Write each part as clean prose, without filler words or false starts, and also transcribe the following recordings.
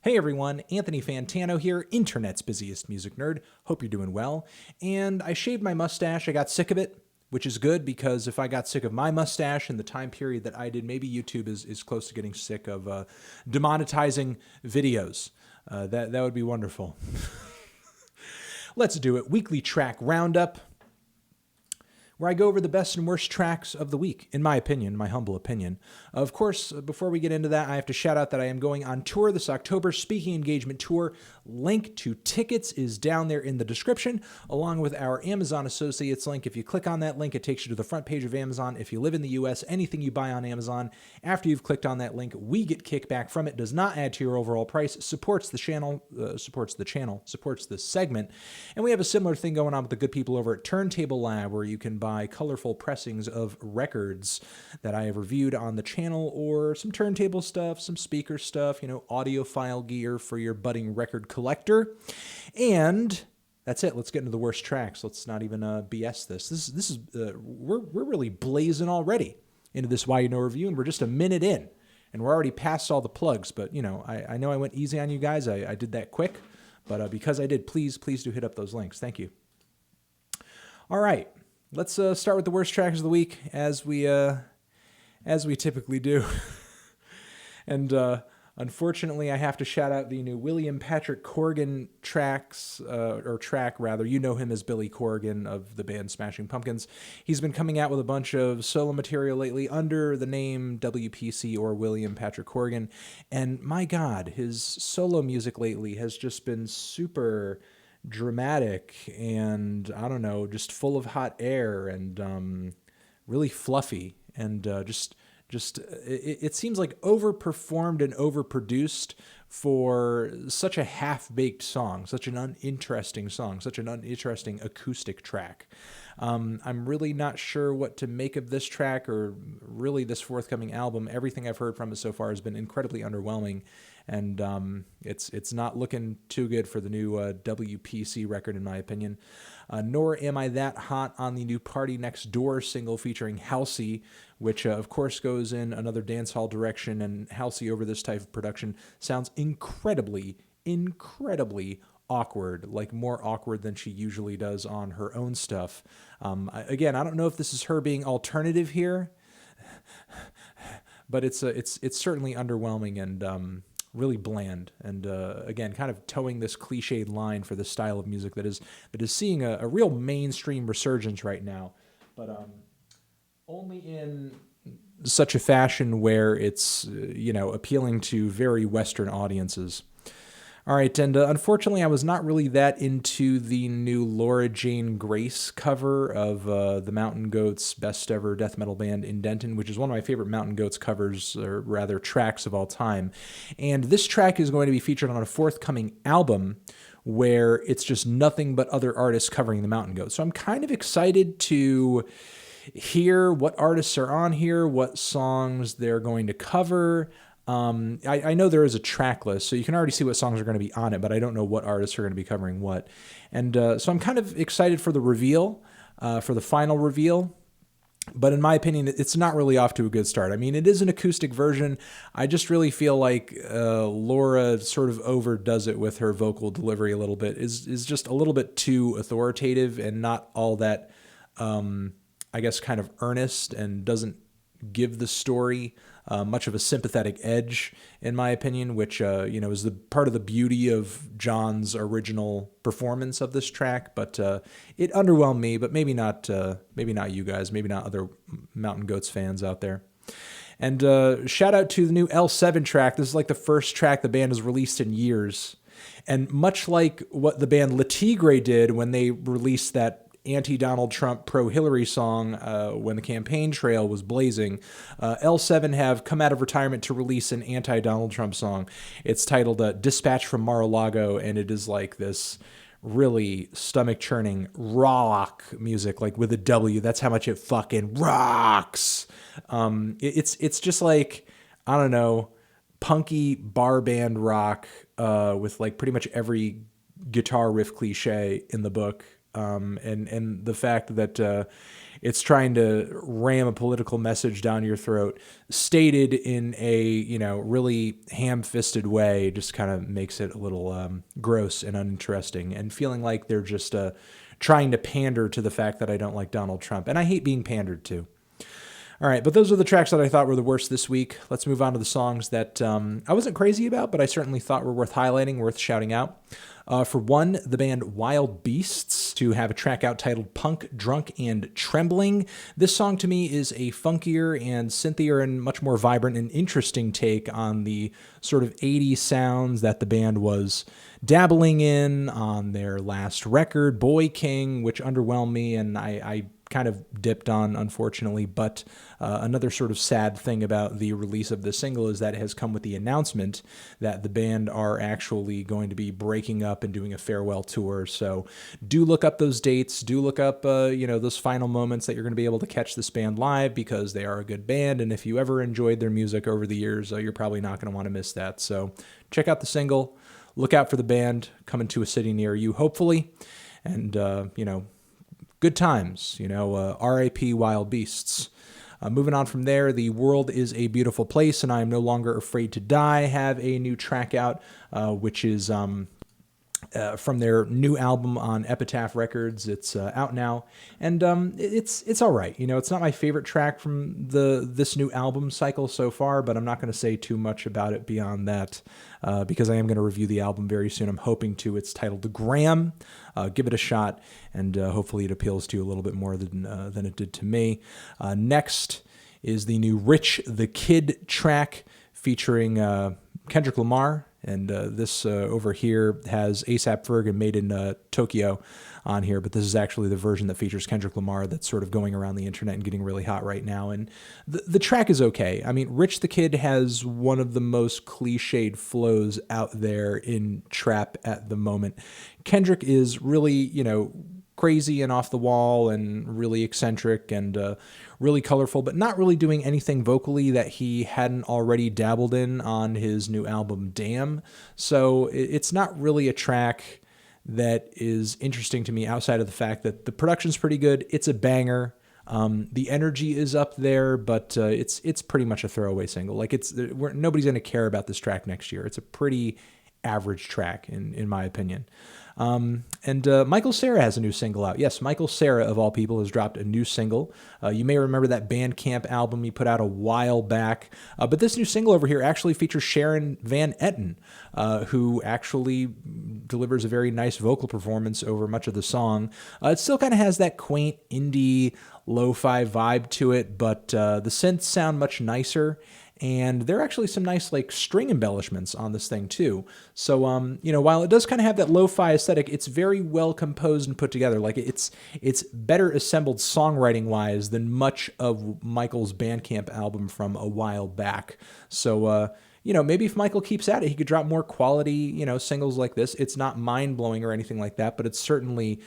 Hey everyone, Anthony Fantano here, internet's busiest music nerd. Hope you're doing well. And I shaved my mustache. I got sick of it, which is good because if I got sick of my mustache in the time period that I did, maybe YouTube is close to getting sick of demonetizing videos. That would be wonderful. Let's do it. Weekly track roundup, where I go over the best and worst tracks of the week, in my opinion, my humble opinion. Of course, before we get into that, I have to shout out that I am going on tour this October, Speaking Engagement Tour. Link to tickets is down there in the description, along with our Amazon Associates link. If you click on that link, it takes you to the front page of Amazon. If you live in the US, anything you buy on Amazon, after you've clicked on that link, we get kickback from it. Does not add to your overall price, supports the channel, supports the segment. And we have a similar thing going on with the good people over at Turntable Lab, where you can buy colorful pressings of records that I have reviewed on the channel, or some turntable stuff, some speaker stuff, audiophile gear for your budding record collector. And that's it. Let's get into the worst tracks. Let's not even BS this. This is we're really blazing already into this Why You Know review, and we're just a minute in, and we're already past all the plugs. But I know I went easy on you guys. I did that quick, but because I did, please do hit up those links. Thank you. All right. Let's start with the worst tracks of the week, as we typically do. And unfortunately, I have to shout out the new William Patrick Corgan track. You know him as Billy Corgan of the band Smashing Pumpkins. He's been coming out with a bunch of solo material lately under the name WPC or William Patrick Corgan. And my God, his solo music lately has just been super dramatic and, I don't know, just full of hot air and really fluffy, and it seems like overperformed and overproduced for such a half-baked song, such an uninteresting song, such an uninteresting acoustic track. I'm really not sure what to make of this track or really this forthcoming album. Everything I've heard from it so far has been incredibly underwhelming, and it's not looking too good for the new WPC record, in my opinion. Nor am I that hot on the new Party Next Door single featuring Halsey, which of course goes in another dancehall direction, and Halsey over this type of production sounds incredibly awkward, like more awkward than she usually does on her own stuff. Again, I don't know if this is her being alternative here, but it's certainly underwhelming and really bland, and again, kind of towing this cliched line for this style of music that is seeing a real mainstream resurgence right now, but only in such a fashion where it's appealing to very Western audiences. All right, and unfortunately, I was not really that into the new Laura Jane Grace cover of the Mountain Goats' best ever death metal band in Denton, which is one of my favorite Mountain Goats covers, or rather tracks of all time. And this track is going to be featured on a forthcoming album where it's just nothing but other artists covering the Mountain Goats. So I'm kind of excited to hear what artists are on here, what songs they're going to cover. I know there is a track list, so you can already see what songs are going to be on it, but I don't know what artists are going to be covering what. And so I'm kind of excited for the reveal, for the final reveal. But in my opinion, it's not really off to a good start. I mean, it is an acoustic version. I just really feel like Laura sort of overdoes it with her vocal delivery a little bit, is just a little bit too authoritative and not all that, I guess, kind of earnest, and doesn't give the story much of a sympathetic edge, in my opinion, which is the part of the beauty of John's original performance of this track. But it underwhelmed me, but maybe not you guys, maybe not other Mountain Goats fans out there. And shout out to the new L7 track. This is like the first track the band has released in years, and much like what the band Le Tigre did when they released that anti-Donald Trump, pro-Hillary song when the campaign trail was blazing, L7 have come out of retirement to release an anti-Donald Trump song. It's titled Dispatch from Mar-a-Lago, and it is like this really stomach-churning rock music, like with a W. That's how much it fucking rocks. It's just like, I don't know, punky bar band rock with like pretty much every guitar riff cliche in the book. And the fact that it's trying to ram a political message down your throat, stated in a, really ham-fisted way, just kind of makes it a little gross and uninteresting, and feeling like they're just trying to pander to the fact that I don't like Donald Trump. And I hate being pandered to. All right, but those are the tracks that I thought were the worst this week. Let's move on to the songs that I wasn't crazy about, but I certainly thought were worth highlighting, worth shouting out. For one, the band Wild Beasts to have a track out titled Punk, Drunk, and Trembling. This song to me is a funkier and synthier and much more vibrant and interesting take on the sort of 80s sounds that the band was dabbling in on their last record, Boy King, which underwhelmed me, and I kind of dipped on, unfortunately. But another sort of sad thing about the release of the single is that it has come with the announcement that the band are actually going to be breaking up and doing a farewell tour. So do look up those dates. Do look up, those final moments that you're going to be able to catch this band live, because they are a good band. And if you ever enjoyed their music over the years, you're probably not going to want to miss that. So check out the single. Look out for the band coming to a city near you, hopefully. And, good times, R.I.P. Wild Beasts. Moving on from there, The World is a Beautiful Place and I Am No Longer Afraid to Die have a new track out, which is from their new album on Epitaph Records. It's out now, and it's all right. It's not my favorite track from this new album cycle so far, but I'm not going to say too much about it beyond that, because I am going to review the album very soon. I'm hoping to. It's titled Graham. Give it a shot, and hopefully it appeals to you a little bit more than it did to me. Next is the new Rich the Kid track featuring Kendrick Lamar. And this over here has A$AP Ferg and Made in Tokyo on here, but this is actually the version that features Kendrick Lamar that's sort of going around the internet and getting really hot right now. And the track is okay. I mean, Rich the Kid has one of the most cliched flows out there in trap at the moment. Kendrick is really, crazy and off the wall and really eccentric and really colorful, but not really doing anything vocally that he hadn't already dabbled in on his new album, Damn. So it's not really a track that is interesting to me outside of the fact that the production's pretty good. It's a banger. The energy is up there, but it's pretty much a throwaway single. Like nobody's going to care about this track next year. It's a pretty average track in my opinion. And Michael Cera has a new single out. Yes, Michael Cera, of all people, has dropped a new single. You may remember that Bandcamp album he put out a while back. But this new single over here actually features Sharon Van Etten, who actually delivers a very nice vocal performance over much of the song. It still kind of has that quaint indie lo-fi vibe to it, but the synths sound much nicer. And there are actually some nice string embellishments on this thing too. So, while it does kind of have that lo-fi aesthetic, it's very well composed and put together. It's better assembled songwriting wise than much of Michael's Bandcamp album from a while back. So, maybe if Michael keeps at it, he could drop more quality, singles like this. It's not mind blowing or anything like that, but it's certainly,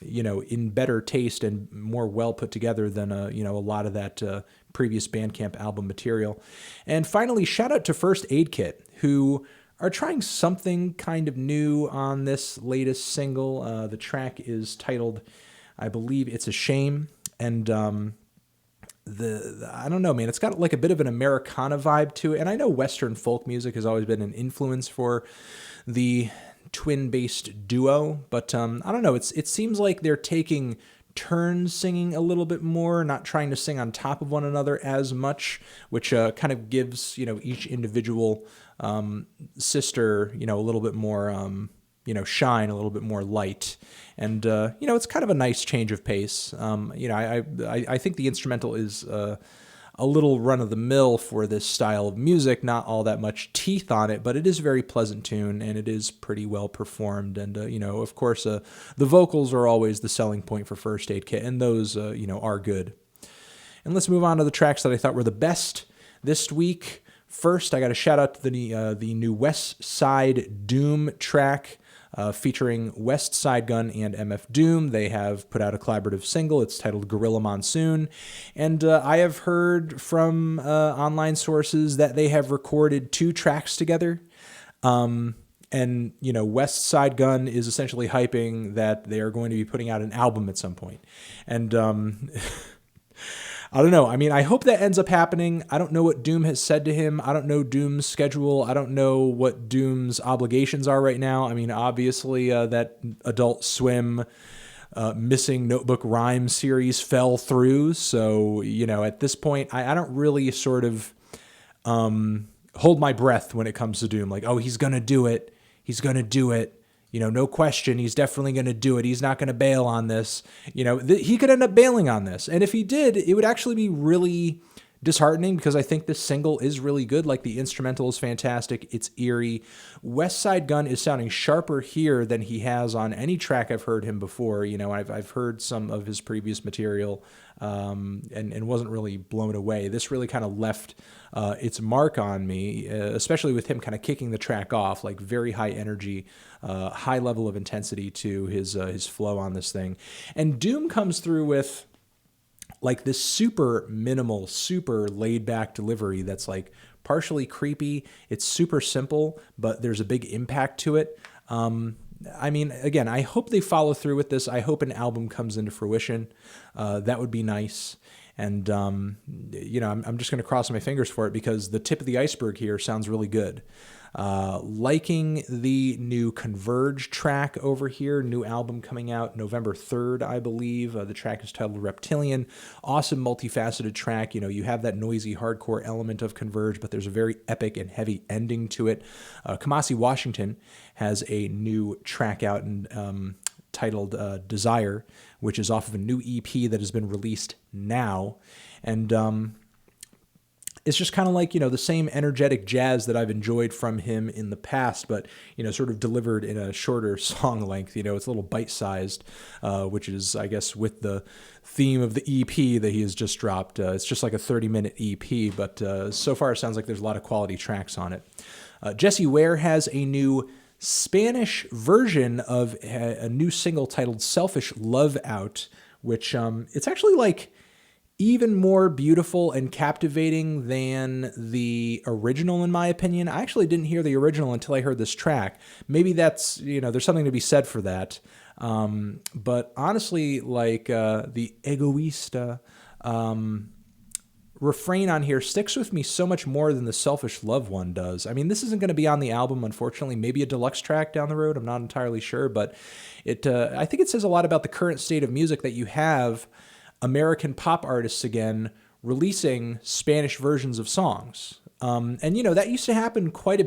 in better taste and more well put together than a lot of that previous Bandcamp album material. And finally, shout out to First Aid Kit, who are trying something kind of new on this latest single. The track is titled, I believe It's a Shame. And I don't know, man, it's got a bit of an Americana vibe to it. And I know Western folk music has always been an influence for the twin-based duo, but I don't know, it seems like they're taking turns singing a little bit more, not trying to sing on top of one another as much, which kind of gives each individual sister a little bit more shine, a little bit more light, and it's kind of a nice change of pace. I think the instrumental is a little run-of-the-mill for this style of music, not all that much teeth on it, but it is a very pleasant tune, and it is pretty well performed. And, of course, the vocals are always the selling point for First Aid Kit, and those, are good. And let's move on to the tracks that I thought were the best this week. First, I got a shout-out to the new WESTSIDEDOOM track, featuring West Side Gun and MF Doom. They have put out a collaborative single. It's titled Gorilla Monsoon. And I have heard from online sources that they have recorded 2 tracks together. And, West Side Gun is essentially hyping that they are going to be putting out an album at some point. And I don't know. I mean, I hope that ends up happening. I don't know what Doom has said to him. I don't know Doom's schedule. I don't know what Doom's obligations are right now. I mean, obviously, that Adult Swim Missing Notebook Rhyme series fell through. So, at this point, I don't really sort of hold my breath when it comes to Doom. Like, oh, he's going to do it. He's going to do it. No question, he's definitely going to do it. He's not going to bail on this. He could end up bailing on this. And if he did, it would actually be really disheartening because I think this single is really good. Like, the instrumental is fantastic. It's eerie. West Side Gun is sounding sharper here than he has on any track I've heard him before. I've heard some of his previous material and wasn't really blown away. This really kind of left its mark on me, especially with him kind of kicking the track off, like very high energy, high level of intensity to his flow on this thing. And Doom comes through with like this super minimal, super laid back delivery that's like partially creepy. It's super simple, but there's a big impact to it. I mean, again, I hope they follow through with this. I hope an album comes into fruition. That would be nice. And, I'm just going to cross my fingers for it because the tip of the iceberg here sounds really good. Liking the new Converge track over here, new album coming out November 3rd, I believe. The track is titled Reptilian. Awesome, multifaceted track. You have that noisy hardcore element of Converge, but there's a very epic and heavy ending to it. Kamasi Washington has a new track out and titled Desire, which is off of a new EP that has been released now. And it's just kind of like, the same energetic jazz that I've enjoyed from him in the past, but, sort of delivered in a shorter song length. It's a little bite-sized, which is, I guess, with the theme of the EP that he has just dropped. It's just like a 30-minute EP, but so far it sounds like there's a lot of quality tracks on it. Jessie Ware has a new Spanish version of a new single titled Selfish Love out, which it's actually like even more beautiful and captivating than the original, in my opinion. I actually didn't hear the original until I heard this track. Maybe that's, there's something to be said for that. But honestly, like the Egoista refrain on here sticks with me so much more than the Selfish Love one does. I mean, this isn't going to be on the album, unfortunately. Maybe a deluxe track down the road. I'm not entirely sure, but I think it says a lot about the current state of music that you have American pop artists again releasing Spanish versions of songs. And, that used to happen quite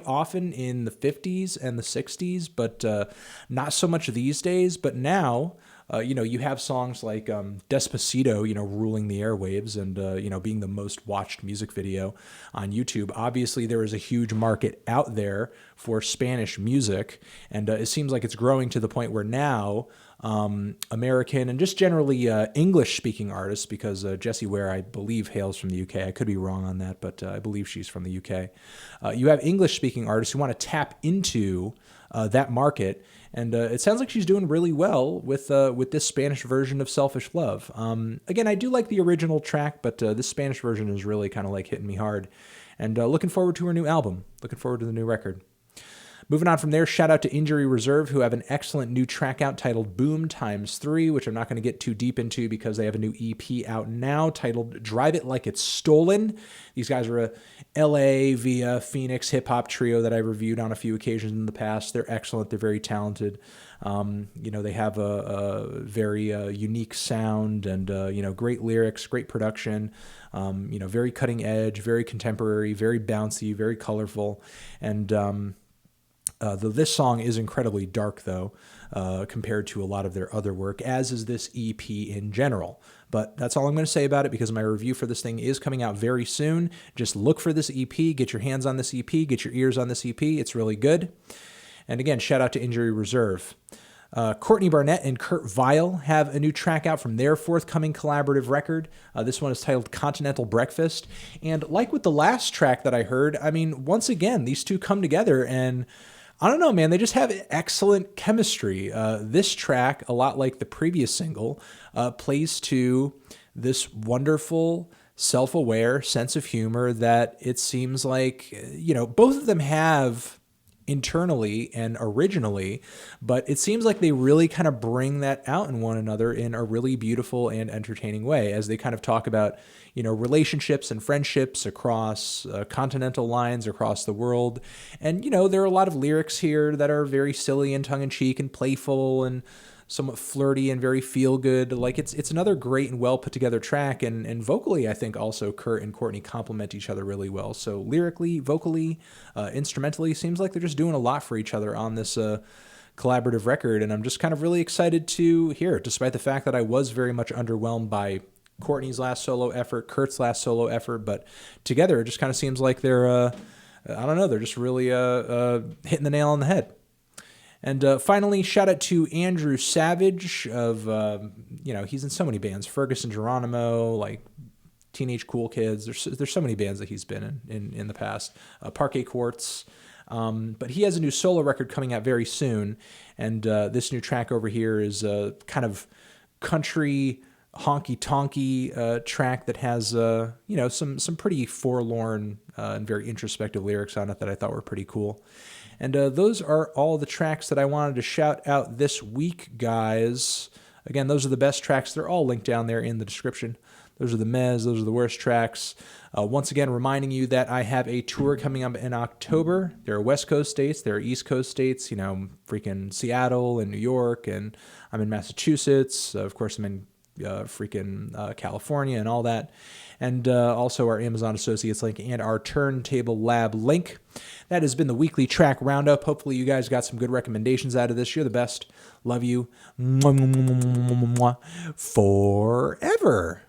often in the 50s and the 60s, but not so much these days. But now, you have songs like Despacito, ruling the airwaves and, being the most watched music video on YouTube. Obviously, there is a huge market out there for Spanish music, and it seems like it's growing to the point where now American and just generally English-speaking artists, because Jessie Ware, I believe, hails from the UK. I could be wrong on that, but I believe she's from the UK. You have English-speaking artists who want to tap into that market, and it sounds like she's doing really well with this Spanish version of Selfish Love. Again, I do like the original track, but this Spanish version is really kind of like hitting me hard. And looking forward to her new album. Looking forward to the new record. Moving on from there, shout out to Injury Reserve, who have an excellent new track out titled Boom x3, which I'm not going to get too deep into because they have a new EP out now titled Drive It Like It's Stolen. These guys are a LA via Phoenix hip-hop trio that I reviewed on a few occasions in the past. They're excellent. They're very talented. They have a very unique sound and, great lyrics, great production, very cutting edge, very contemporary, very bouncy, very colorful. And this song is incredibly dark, though, compared to a lot of their other work, as is this EP in general. But that's all I'm going to say about it because my review for this thing is coming out very soon. Just look for this EP, get your hands on this EP, get your ears on this EP. It's really good. And again, shout out to Injury Reserve. Courtney Barnett and Kurt Vile have a new track out from their forthcoming collaborative record. This one is titled Continental Breakfast. And like with the last track that I heard, I mean, once again, these two come together and I don't know, man, they just have excellent chemistry. This track, a lot like the previous single, plays to this wonderful, self-aware sense of humor that it seems like, both of them have internally and originally, but it seems like they really kind of bring that out in one another in a really beautiful and entertaining way as they kind of talk about, relationships and friendships across continental lines across the world. And, there are a lot of lyrics here that are very silly and tongue-in-cheek and playful and somewhat flirty and very feel-good. Like, it's another great and well-put-together track, and vocally, I think also Kurt and Courtney complement each other really well. So lyrically, vocally, instrumentally, seems like they're just doing a lot for each other on this collaborative record, and I'm just kind of really excited to hear it, despite the fact that I was very much underwhelmed by Courtney's last solo effort, Kurt's last solo effort, but together it just kind of seems like they're, I don't know, they're just really hitting the nail on the head. And finally, shout out to Andrew Savage of, he's in so many bands, Ferguson Geronimo, like Teenage Cool Kids. There's so many bands that he's been in the past. Parquet Courts. But he has a new solo record coming out very soon. And this new track over here is a kind of country honky-tonky track that has, some pretty forlorn and very introspective lyrics on it that I thought were pretty cool. And those are all the tracks that I wanted to shout out this week, guys. Again, those are the best tracks. They're all linked down there in the description. Those are the mez, those are the worst tracks. Once again, reminding you that I have a tour coming up in October. There are West Coast states, there are East Coast states, freaking Seattle and New York, and I'm in Massachusetts. Of course, I'm in California and all that. And also our Amazon Associates link and our Turntable Lab link. That has been the weekly track roundup. Hopefully you guys got some good recommendations out of this. You're the best. Love you. Forever.